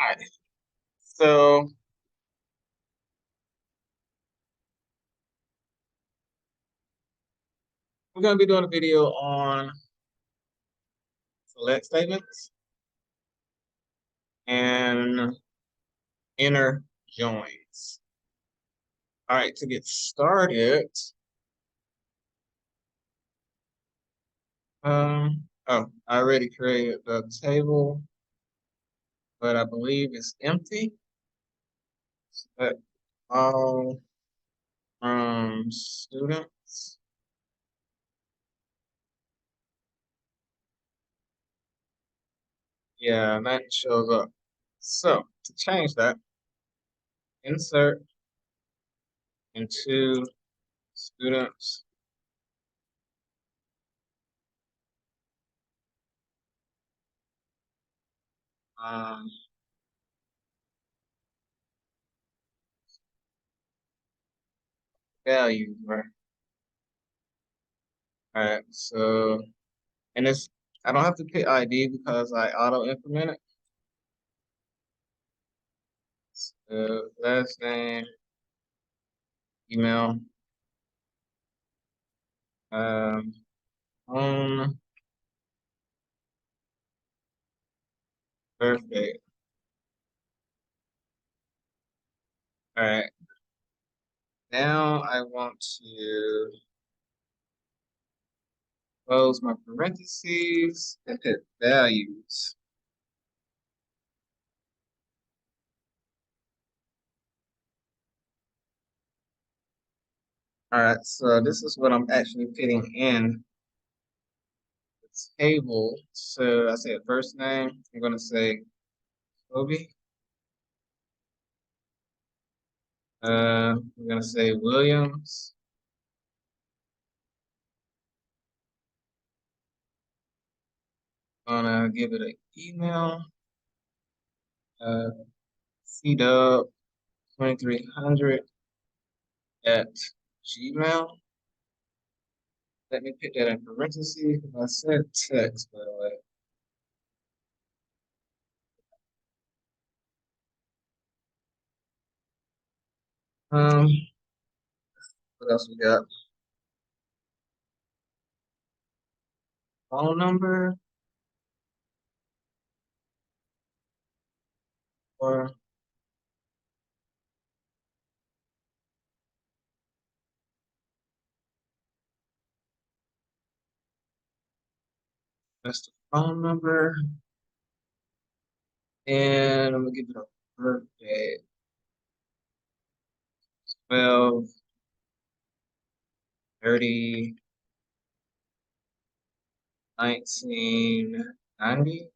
Alright, so we're going to be doing a video on select statements and inner joins. All right, to get started, I already created the table, but I believe it's empty. But all from students. Yeah, that shows up. So to change that, insert into students. Um, Values, right? All right, so and it's I don't have to pick ID because I auto implement it. So last name, email, um, phone, birthday. All right. Now I want to close my parentheses and hit values. All right, so this is what I'm actually putting in the table. So I said first name, I'm gonna say Kobe. We're gonna say Williams. Gonna give it an email. Uh, CDub2300 at Gmail. Let me put that in parentheses because I said text, by the way. Um, what else we got? Phone number or that's the phone number. And I'm gonna give it a birthday. 12, 30, 1990.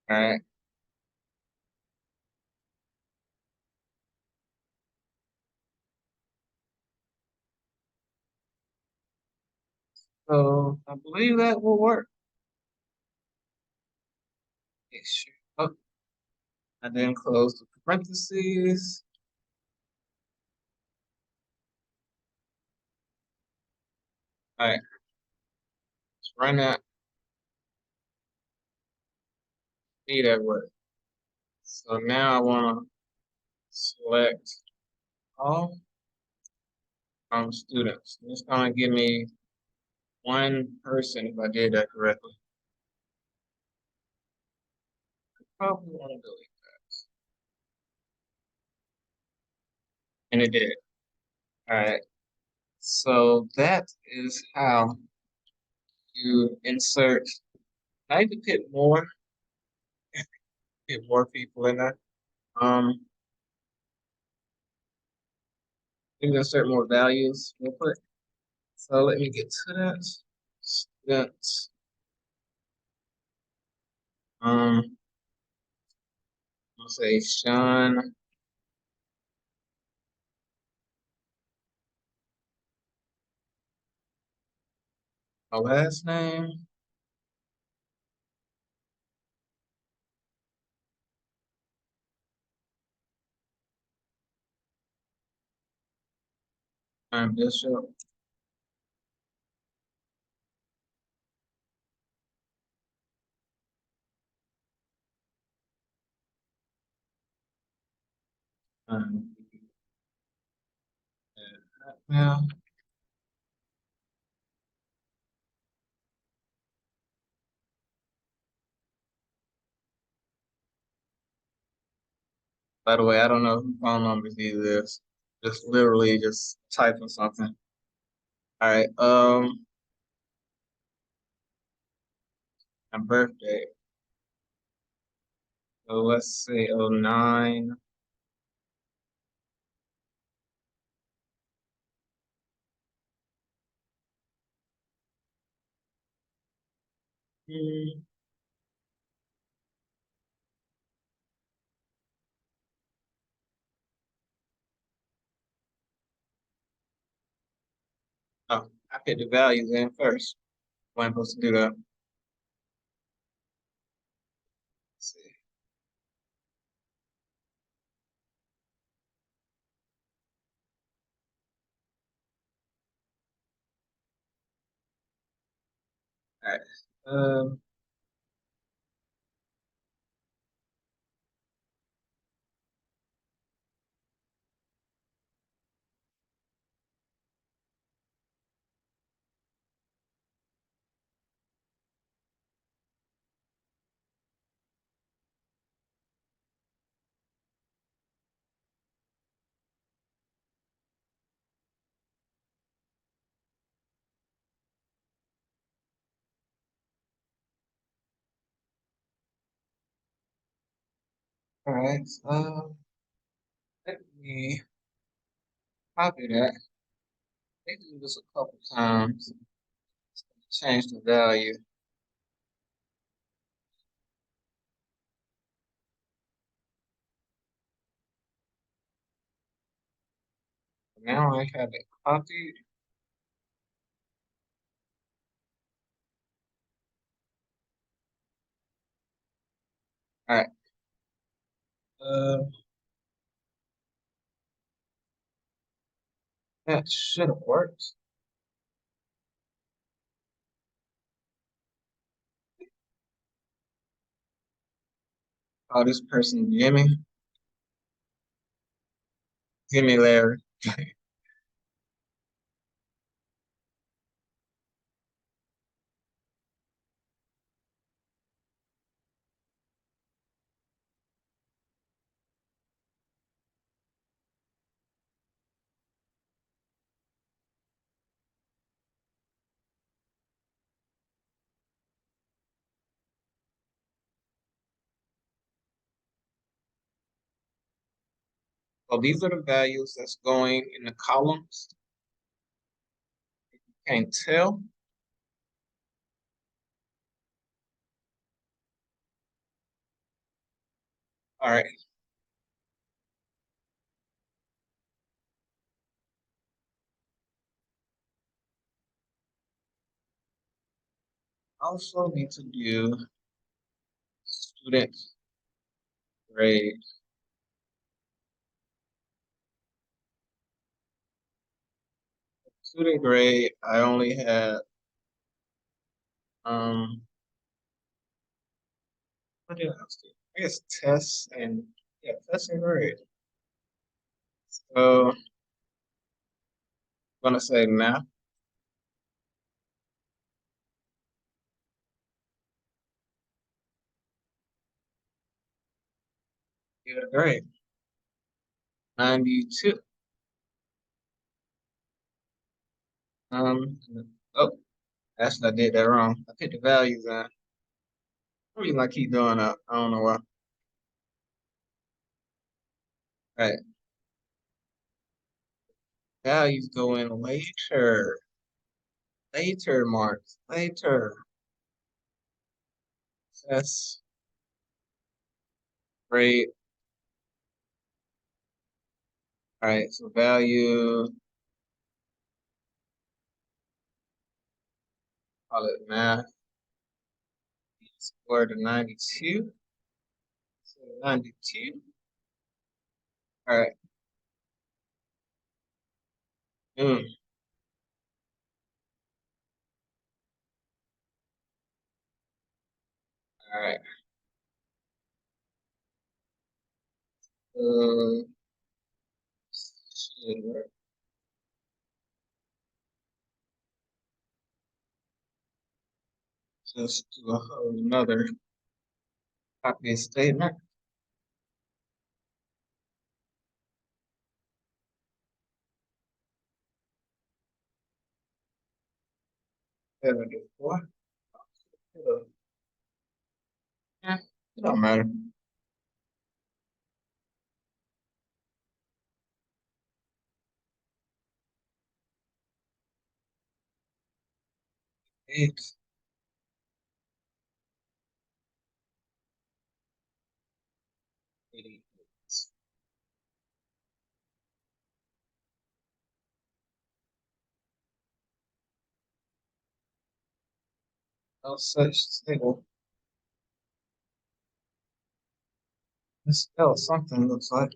All right. So I believe that will work. Make sure. Oh, and then close the parentheses. All right. Let's run that. See that work. So now I want to select all from students. It's going to give me one person if I did that correctly. Probably want to delete that. And it did. All right. So that is how you insert. I need to put more people in there. You can insert more values real quick. So let me get to that. Students. I'll say Sean. My last name. And Bishop. And now, by the way, I don't know who phone numbers these is. Just literally just typing something. All right. My birthday. So let's say '09. Hmm. Oh, I put the values in first. When I'm supposed to do that. Let's see. All right. Um, all right. Let me copy that. They do this a couple times. Change the value. Now I have it copied. All right. Uh, that should have worked. Oh, this person, Jimmy Larry. So these are the values that's going in the columns. Can't tell. All right. Also need to do student grade. Student grade, I only had um what did I do? I guess tests and yeah, tests and grade. So I'm gonna say math, get a grade. 92. Um oh, actually I did that wrong. I put the values in. The reason I keep doing that, I don't know why. Right. Values go in later. Later marks. Later. That's great. All right, so value, call it math, square to 92. So 92. All right, Mm. All right. Uh, shit, just do a whole another copy statement. Seven to four. Yeah, it don't matter. Eight. Eight. No such table. Misspelled something looks like.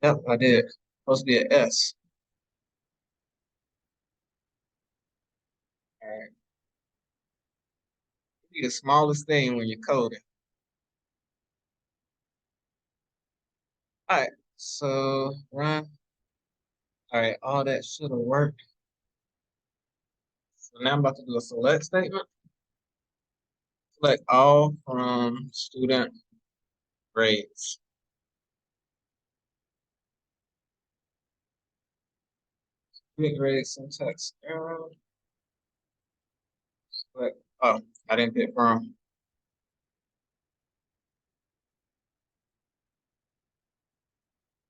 Yep, I did. Supposed to be an S. All right. Be the smallest thing when you're coding. All right. So run. All right. All that should have worked. So now I'm about to do a select statement. Select all from student grades. Student grade syntax error. Select. Oh, I didn't pick from.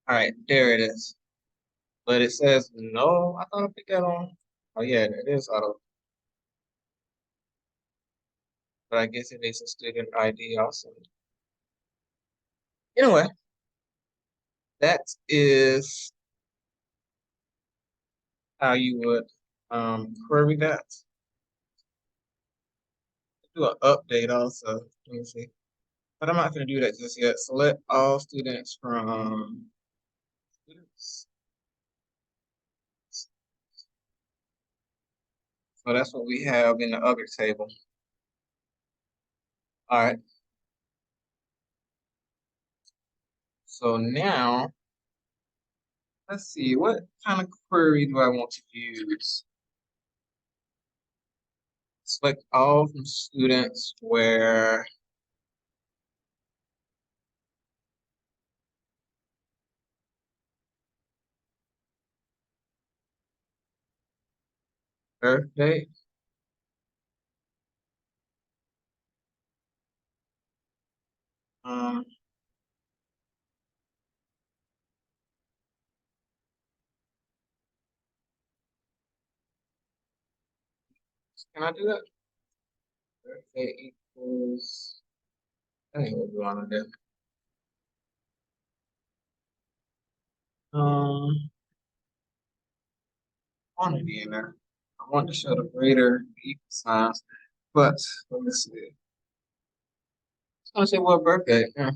All right. There it is. But it says no. I thought I picked that on. Oh yeah, it is auto. But I guess it needs a student ID also. Anyway, that is how you would query that. Do an update also. Let me see. But I'm not going to do that just yet. Select all students from students. So that's what we have in the other table. All right. So now, let's see, what kind of query do I want to use? Select all from students where birthday. Um, can I do that? Birthday equals, I think we'll do on that. Um, quantity in there. I want to show the greater equal signs, but let me see. It's gonna say what birthday. Yeah,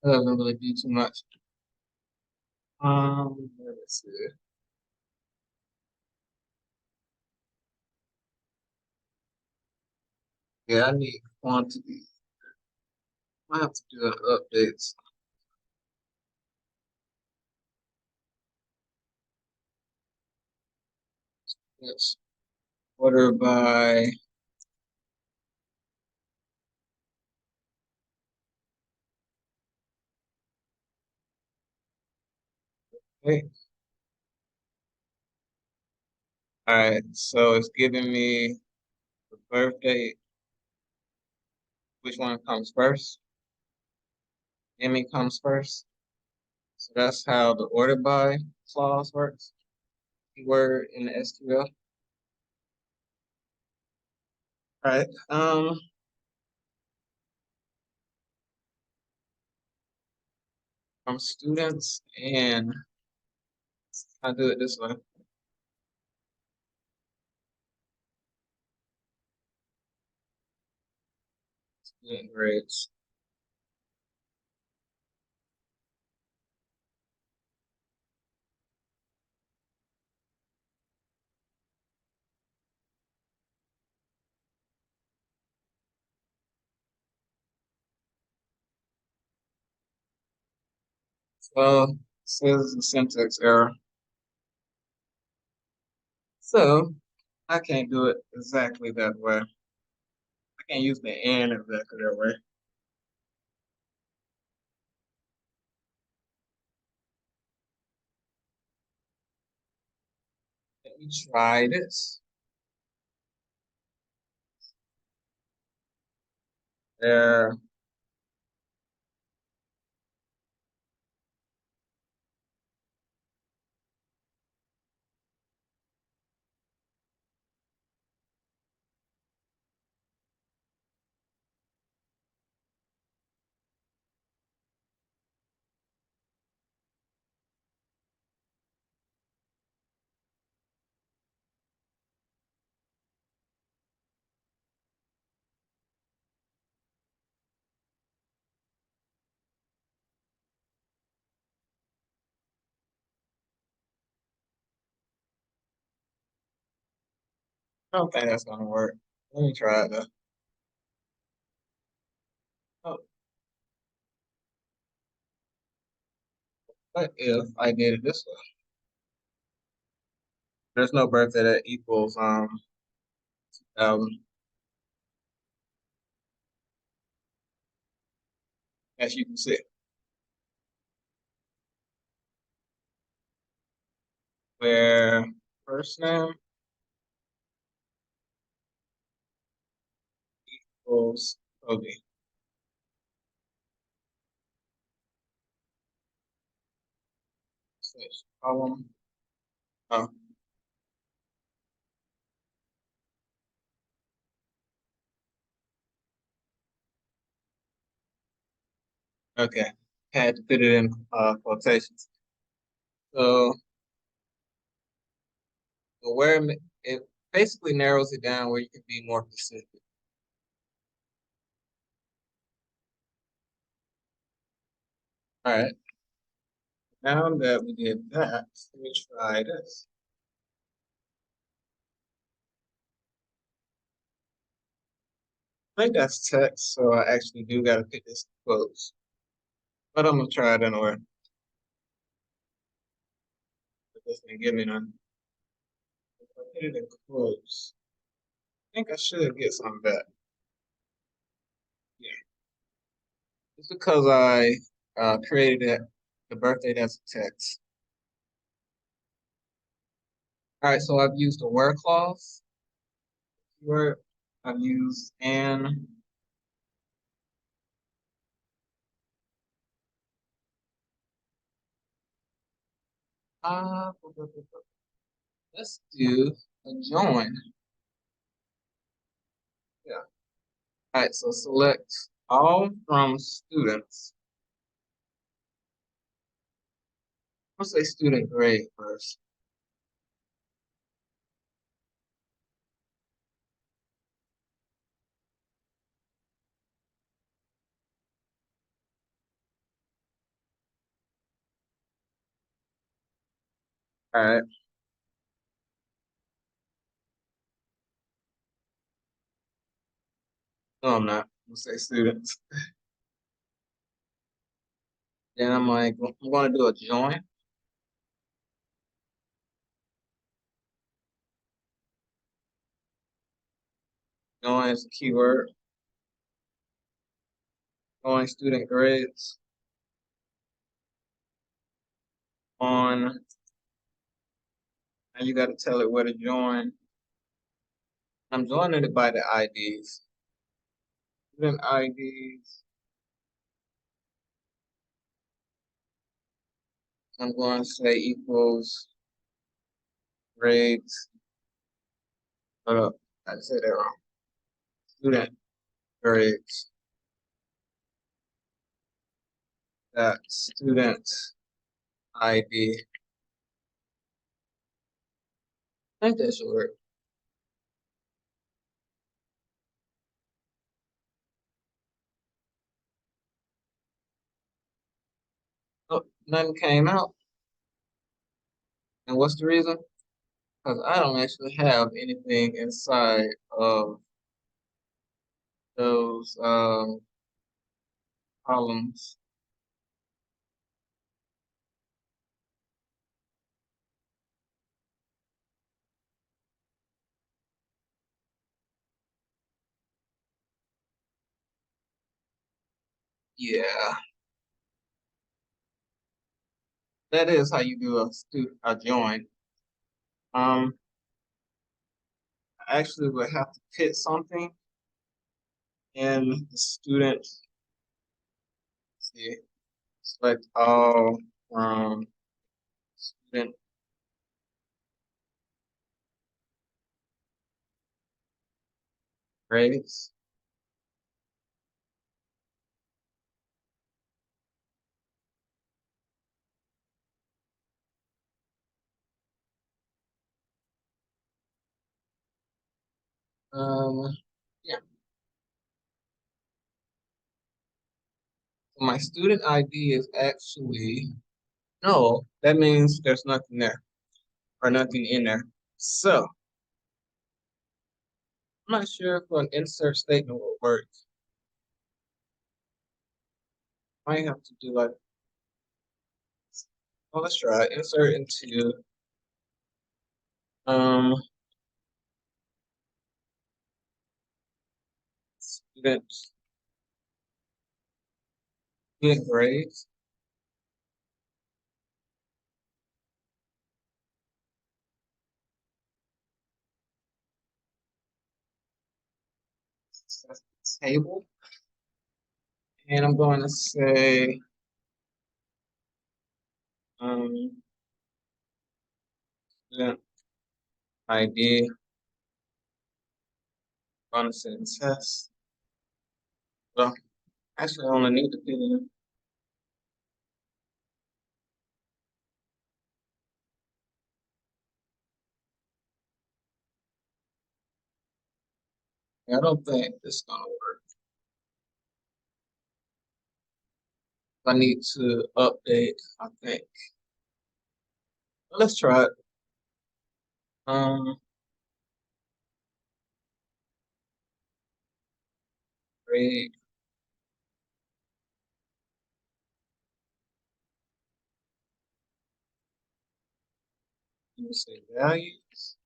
that doesn't really do too much. Let me see. Yeah, I need quantity. I have to do an updates. Yes. Order by hey. All right, so it's giving me the birthday. Which one comes first? Emmy comes first. So that's how the order by clause works. Keyword in the SQL. All right. From students, and I do it this way. Student grades. So this is a syntax error. So I can't do it exactly that way. I can't use the and exactly that way. Let me try this. There. I don't think that's gonna work. Let me try it though. Oh, what if I did it this way? There's no birthday that equals as you can see. Where first name equals Kobe. Slash column. Oh, okay. Had to put it in quotations. So where it basically narrows it down where you can be more specific. All right. Now that we did that, let me try this. I think that's text, so I actually do got to put this in quotes. But I'm gonna try it anyway. But this didn't give me none. If I put it in quotes, I think I should get some back. Yeah, it's because I created it, the birthday as a text. All right, so I've used a where clause. Where I've used and. Uh, let's do a join. Yeah. All right, so select all from students. Let's say student grade first. All right, no, I'm not. Let's say students. Then I'm like, I'm going to do a join. Join is a keyword. Join student grades on, and you got to tell it where to join. I'm joining it by the IDs. Student IDs. I'm going to say equals grades. Hold up, I said that wrong. Student grades. That student ID. I think that should work. Oh, nothing came out. And what's the reason? Because I don't actually have anything inside of those columns. Yeah, that is how you do a join. I actually would have to put something in the student. See, select all student grades. Um, yeah, so my student ID is actually no. That means there's nothing there or nothing in there. So I'm not sure if an insert statement will work. Might have to do like, well, let's try it. Insert into um student student grades. Table, and I'm going to say um student ID. I'm going to say test. Well, actually, I only need to put in. I don't think this is gonna work. I need to update. I think. Well, let's try it. Um, grade. Let me say values.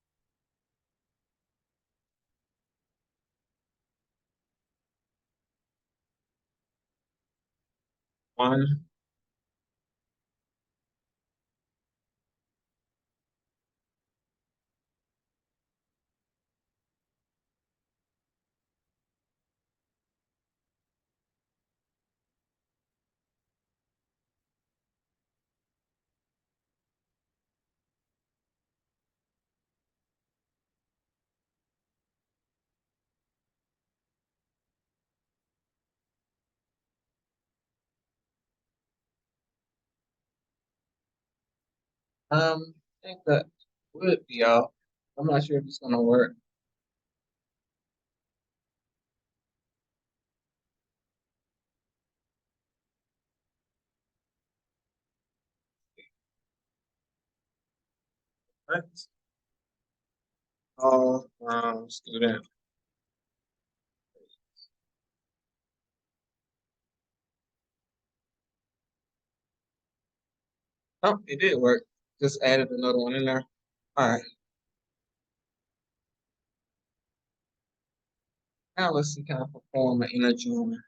One. I think that would be all. I'm not sure if it's gonna work. Right. All student. Oh, it did work. Just added another one in there. All right. Now let's see kind of perform an inner join.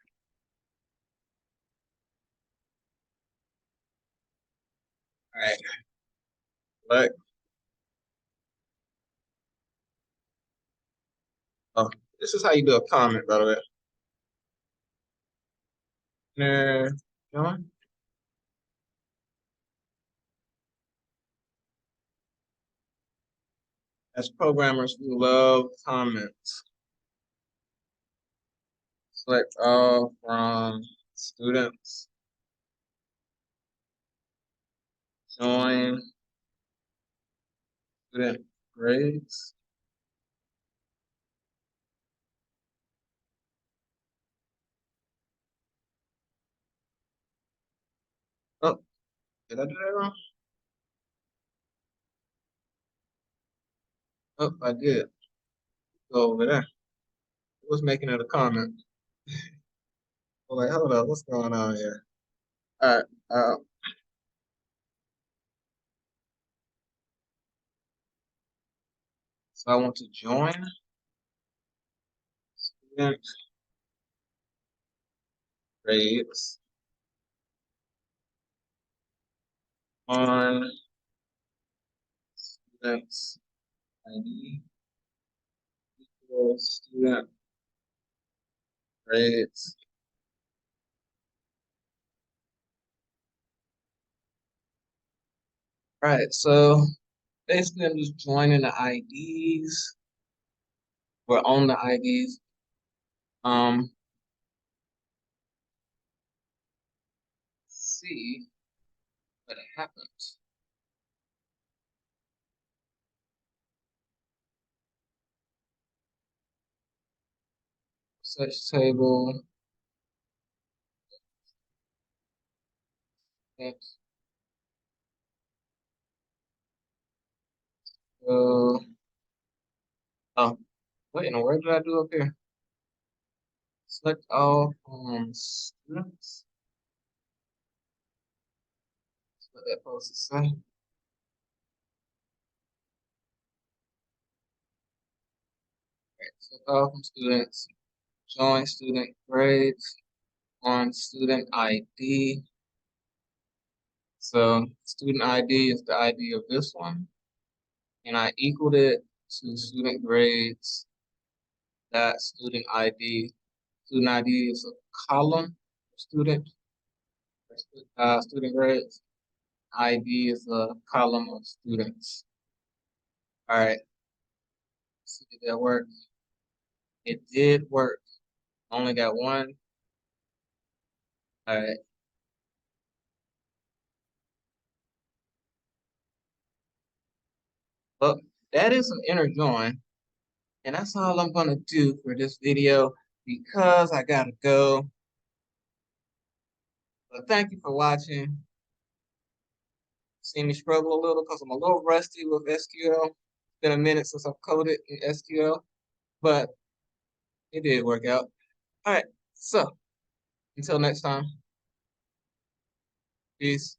All right. But oh, this is how you do a comment, by the way. Inner join. As programmers, we love comments. Select all from students. Join student grades. Oh, did I do that wrong? Oh, I did. Go over there. It was making it a comment. I'm like, hold up, what's going on here? All right. So I want to join student grades on students ID equals student grades. All right, so basically I'm just joining the IDs. We're on the IDs. See what happens. Search table. Next, oh, wait, no, where did I do up here? Select all students. That's what that supposed to say. Right, select all from students. Join student grades on student ID. So student ID is the ID of this one, and I equaled it to student grades. That student ID. Student ID is a column of student. Student grades. ID is a column of students. All right. See, did that work? It did work. Only got one. All right. Well, that is an inner join. And that's all I'm gonna do for this video because I gotta go. But thank you for watching. See me struggle a little because I'm a little rusty with SQL. It's been a minute since I've coded in SQL, but it did work out. All right, so until next time, peace.